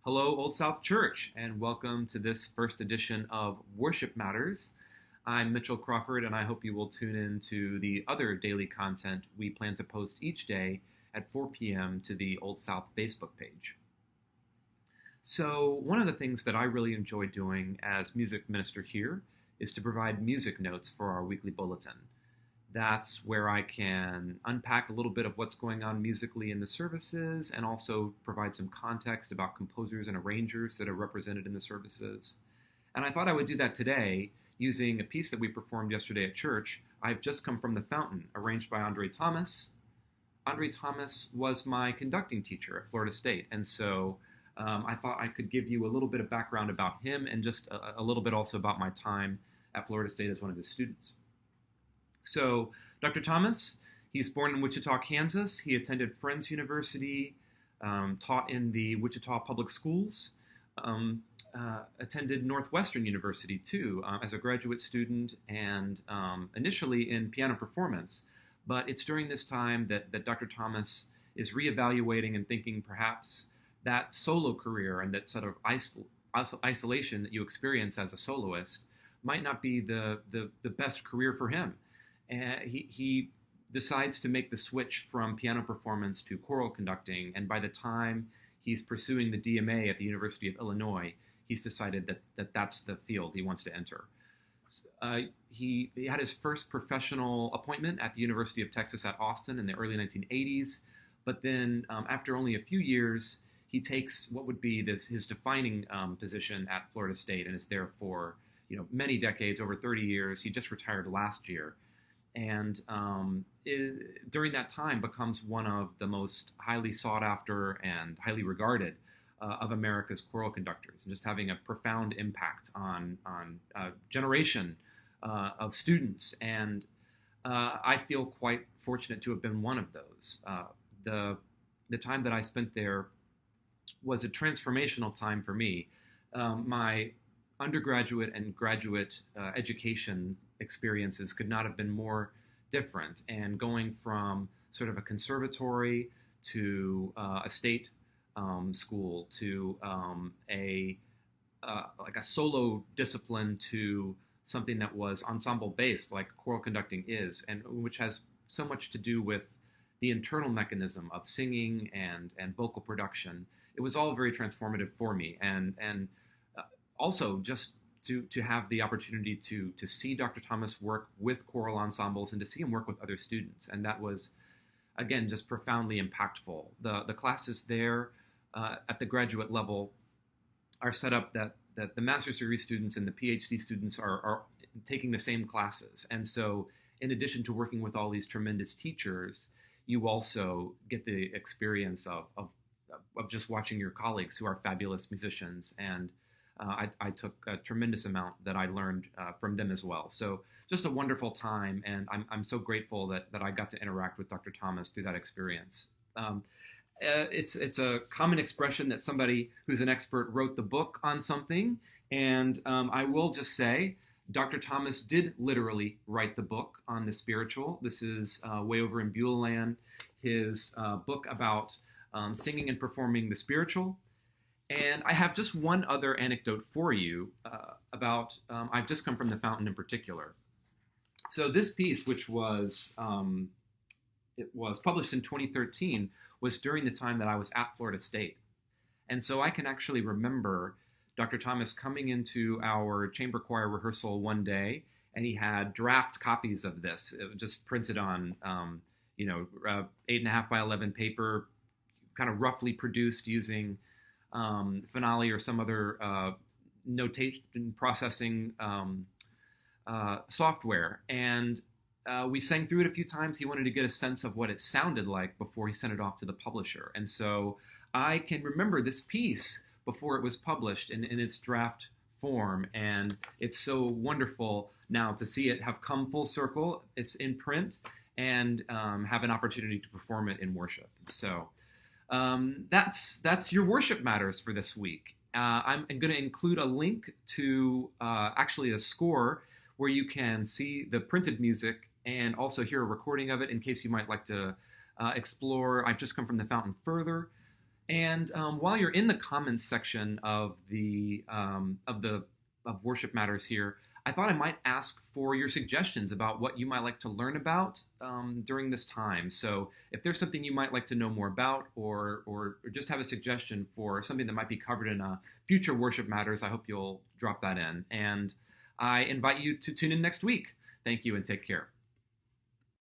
Hello, Old South Church, and welcome to this first edition of Worship Matters. I'm Mitchell Crawford, and I hope you will tune in to the other daily content we plan to post each day at 4 p.m. to the Old South Facebook page. So, one of the things that I really enjoy doing as music minister here is to provide music notes for our weekly bulletin. That's where I can unpack a little bit of what's going on musically in the services and also provide some context about composers and arrangers that are represented in the services. And I thought I would do that today using a piece that we performed yesterday at church, I've Just Come from the Fountain, arranged by André Thomas. André Thomas was my conducting teacher at Florida State, and so I thought I could give you a little bit of background about him and just a little bit also about my time at Florida State as one of his students. So, Dr. Thomas, he's born in Wichita, Kansas. He attended Friends University, taught in the Wichita Public Schools, attended Northwestern University, too, as a graduate student, and initially in piano performance. But it's during this time that Dr. Thomas is reevaluating and thinking perhaps that solo career and that sort of isolation that you experience as a soloist might not be the best career for him. And he decides to make the switch from piano performance to choral conducting, and by the time he's pursuing the DMA at the University of Illinois, he's decided that that's the field he wants to enter. He had his first professional appointment at the University of Texas at Austin in the early 1980s, but then after only a few years, he takes what would be his defining position at Florida State and is there for many decades, over 30 years. He just retired last year. And during that time becomes one of the most highly sought after and highly regarded of America's choral conductors, and just having a profound impact on a generation of students. And I feel quite fortunate to have been one of those. The time that I spent there was a transformational time for me. My undergraduate and graduate education experiences could not have been more different, and going from sort of a conservatory to a state school to a solo discipline to something that was ensemble based like choral conducting is, and which has so much to do with the internal mechanism of singing and vocal production. It was all very transformative for me, and also just to have the opportunity to see Dr. Thomas work with choral ensembles and to see him work with other students. And that was, again, just profoundly impactful. The classes there at the graduate level are set up that the master's degree students and the PhD students are taking the same classes. And so in addition to working with all these tremendous teachers, you also get the experience of just watching your colleagues who are fabulous musicians, and I took a tremendous amount that I learned from them as well. So just a wonderful time, and I'm so grateful that I got to interact with Dr. Thomas through that experience. It's a common expression that somebody who's an expert wrote the book on something, and I will just say Dr. Thomas did literally write the book on the spiritual. This is way over in Beulah Land, his book about singing and performing the spiritual. And I have just one other anecdote for you about I've Just Come from the Fountain in particular. So this piece, which was it was published in 2013, was during the time that I was at Florida State. And so I can actually remember Dr. Thomas coming into our chamber choir rehearsal one day, and he had draft copies of this. It was just printed on 8.5 by 11 paper, kind of roughly produced using Finale or some other notation processing software. And we sang through it a few times. He wanted to get a sense of what it sounded like before he sent it off to the publisher. And so I can remember this piece before it was published in its draft form. And it's so wonderful now to see it have come full circle. It's in print, and have an opportunity to perform it in worship. So that's your Worship Matters for this week. I'm going to include a link to actually a score where you can see the printed music and also hear a recording of it in case you might like to explore I've Just Come from the Fountain further. And while you're in the comments section of Worship Matters here, I thought I might ask for your suggestions about what you might like to learn about during this time. So if there's something you might like to know more about, or just have a suggestion for something that might be covered in a future Worship Matters, I hope you'll drop that in. And I invite you to tune in next week. Thank you and take care.